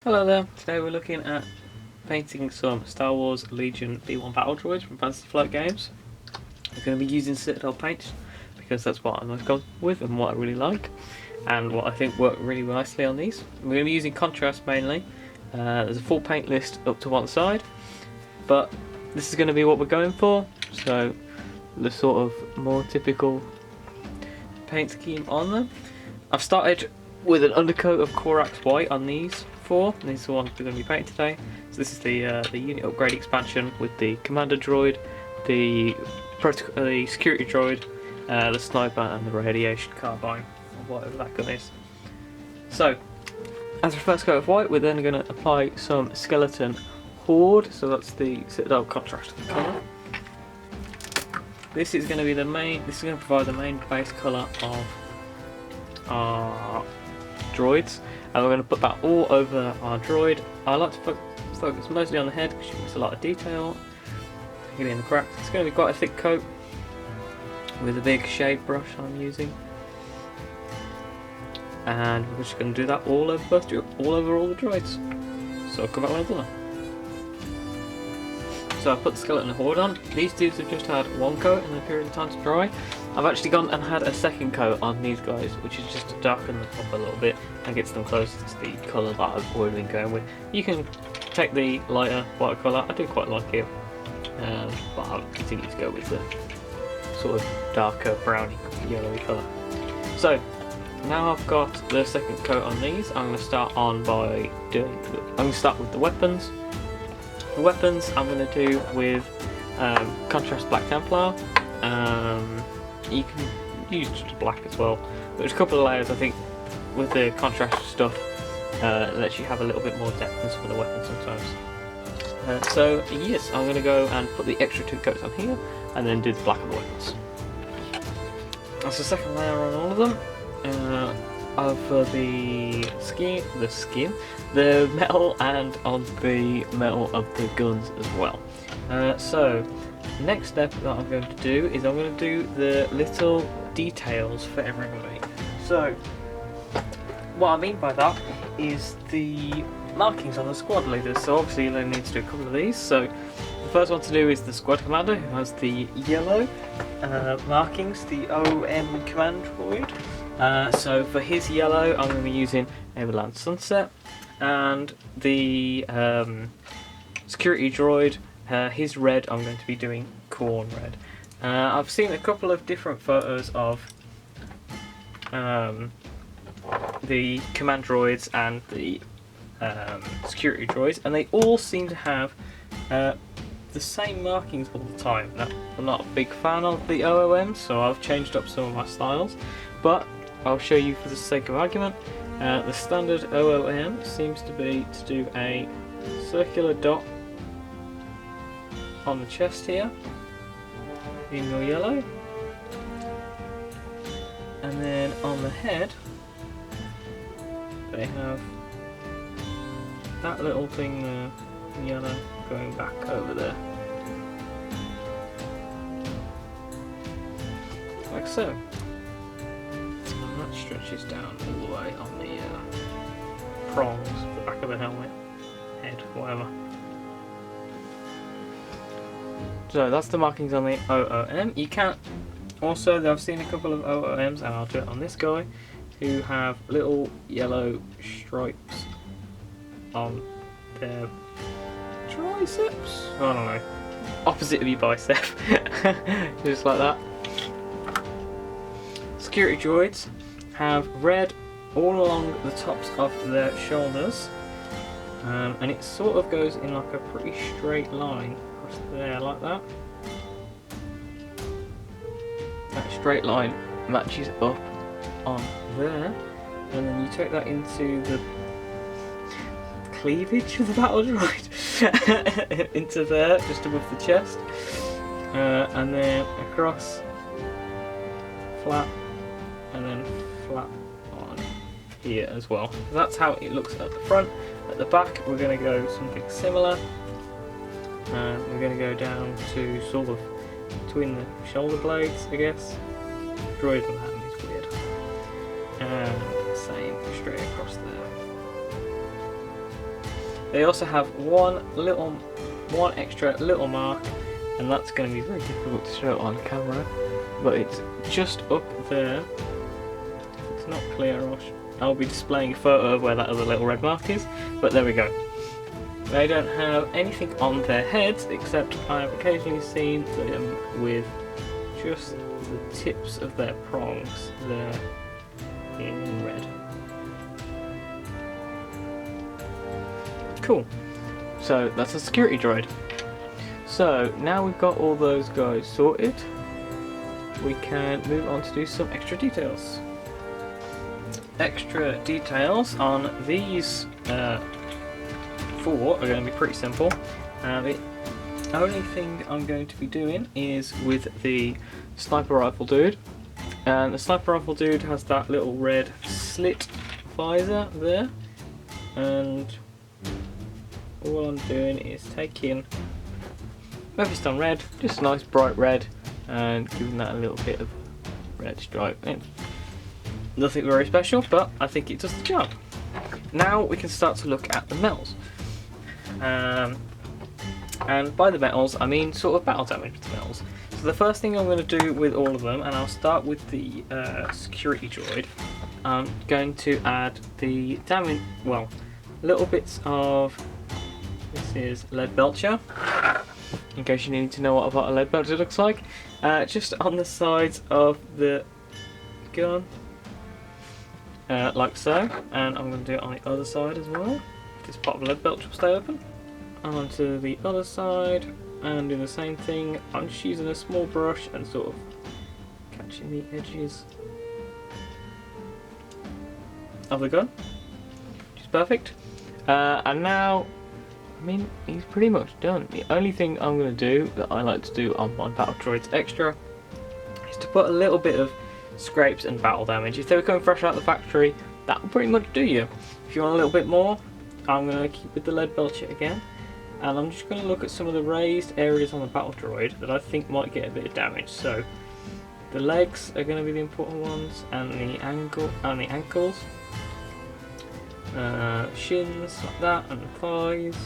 Hello there, today we're looking at painting some Star Wars Legion V1 battle droids from Fantasy Flight Games. We're going to be using Citadel paint because that's what I'm most comfortable with and what I really like and what I think worked really nicely on these. We're going to be using contrast mainly. There's a full paint list up to one side, but this is going to be what we're going for, so the sort of more typical paint scheme on them. I've started with an undercoat of Corax White on these four. These are the ones we're going to be painting today. So this is the unit upgrade expansion with the commander droid, the security droid, the sniper, and the radiation carbine, or whatever that gun is. So, as a first coat of white, we're then going to apply some skeleton horde. So that's the Citadel contrast colour. This is going to be the main. This is going to provide the main base colour of our droids, and we're going to put that all over our droid. I like to focus mostly on the head because you miss a lot of detail. Get in the cracks. It's going to be quite a thick coat with a big shade brush I'm using, and we're just going to do that all over all the droids. So I'll come back when I've done it. So I've put the skeleton horde on. These dudes have just had one coat in a period of time to dry. I've actually gone and had a second coat on these guys, which is just to darken them up a little bit and gets them closer to the colour that I've already been going with. You can take the lighter white colour, I do quite like it, but I'll continue to go with the sort of darker browny yellowy colour. So now I've got the second coat on these, I'm going to start with the weapons. The weapons I'm going to do with contrast black Templar. You can use just black as well. There's a couple of layers I think with the contrast stuff lets you have a little bit more depth in some of the weapons sometimes. So yes, I'm going to go and put the extra two coats on here and then do the black on the weapons. That's the second layer on all of them. For the metal, and on the metal of the guns as well. So next step that I'm going to do is I'm going to do the little details for everybody. So what I mean by that is the markings on the squad leaders. So obviously you'll only need to do a couple of these. So the first one to do is the squad commander, who has the yellow markings, the OM command droid. So for his yellow, I'm going to be using Everland Sunset, and the security droid, his red, I'm going to be doing Corn Red. I've seen a couple of different photos of the command droids and the security droids, and they all seem to have the same markings all the time. Now, I'm not a big fan of the OOMs, so I've changed up some of my styles, but I'll show you for the sake of argument. The standard OOM seems to be to do a circular dot on the chest here in your yellow, and then on the head they have that little thing there, yellow, going back over there, like so. That stretches down all the way on the prongs, the back of the helmet, head, whatever. So that's the markings on the OOM. You can also, I've seen a couple of OOMs, and I'll do it on this guy, who have little yellow stripes on their triceps. I don't know, opposite of your bicep, just like that. Security droids have red all along the tops of their shoulders, and it sort of goes in like a pretty straight line across there, like that. That straight line matches up on there, and then you take that into the cleavage of the battle droid, into there, just above the chest, and then across, flat, and then flat on here as well. That's how it looks at the front. At the back we're going to go something similar, and we're going to go down to sort of between the shoulder blades, I guess. Droid anatomy is weird. And same straight across there. They also have one extra little mark, and that's going to be very difficult to show on camera, but it's just up there. If it's not clear, I'll be displaying a photo of where that other little red mark is, but there we go. They don't have anything on their heads, except I have occasionally seen them with just the tips of their prongs there in red. Cool. So that's a security droid. So now we've got all those guys sorted, we can move on to do some extra details. Extra details on these four are going to be pretty simple. The only thing I'm going to be doing is with the sniper rifle dude. And the sniper rifle dude has that little red slit visor there, and all I'm doing is taking Mephiston red, just a nice bright red, and giving that a little bit of red stripe. It's nothing very special, but I think it does the job. Now we can start to look at the metals. And by the metals, I mean sort of battle damage metals. So the first thing I'm going to do with all of them, and I'll start with the security droid, I'm going to add the damage, well, little bits of, this is lead belcher, in case you need to know what a lead belcher looks like, just on the sides of the gun, like so, and I'm going to do it on the other side as well. This part of the lead belcher will stay open. Onto the other side, and do the same thing. I'm just using a small brush and sort of catching the edges of the gun, which is perfect. And now, I mean, he's pretty much done. The only thing I'm going to do, that I like to do on my Battle Droids Extra, is to put a little bit of scrapes and battle damage. If they were coming fresh out of the factory, that will pretty much do you. If you want a little bit more, I'm going to keep with the lead belcher again. And I'm just going to look at some of the raised areas on the Battle Droid that I think might get a bit of damage. So the legs are going to be the important ones, and the ankles, shins like that, and the thighs.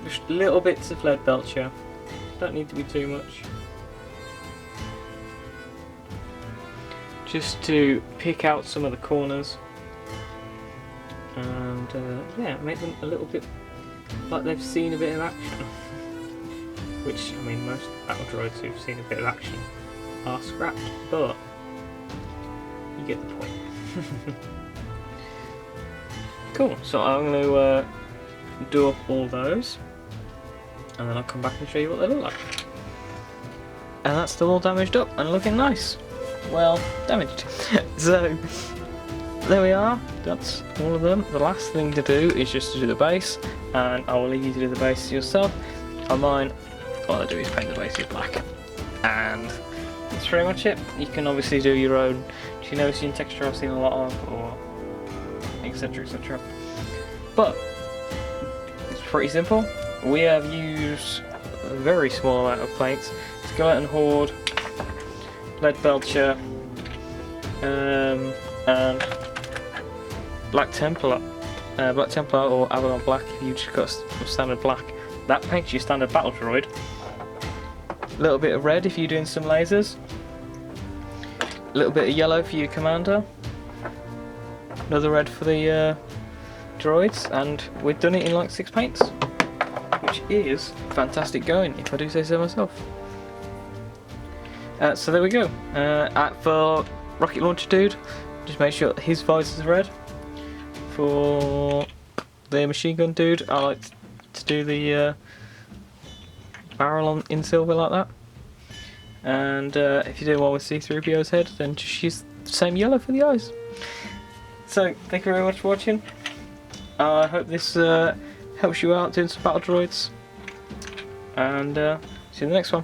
Just little bits of lead belcher. Don't need to be too much. Just to pick out some of the corners, and yeah, make them a little bit like they've seen a bit of action. Which, I mean, most Battle Droids who've seen a bit of action are scrapped, but you get the point. Cool, so I'm going to do up all those, and then I'll come back and show you what they look like. And that's still all damaged up and looking nice. Well, damaged. So there we are, that's all of them. The last thing to do is just to do the base, and I will leave you to do the base yourself. On mine, all I do is paint the bases black, and that's pretty much it. You can obviously do your own Geonosian texture I've seen a lot of, or etc, etc. But it's pretty simple. We have used a very small amount of paints. Skeleton Horde, lead belcher, and Black Templar or Avalon Black if you just got standard black. That paints your standard Battle Droid. A little bit of red if you're doing some lasers. A little bit of yellow for your commander. Another red for the droids, and we've done it in like 6 paints, which is fantastic going, if I do say so myself. So there we go. For Rocket Launcher Dude, just make sure his visor is red. For the Machine Gun Dude, I like to do the barrel in silver like that. And if you're doing one with C-3PO's head, then just use the same yellow for the eyes. So, thank you very much for watching. I hope this helps you out doing some Battle Droids. And see you in the next one.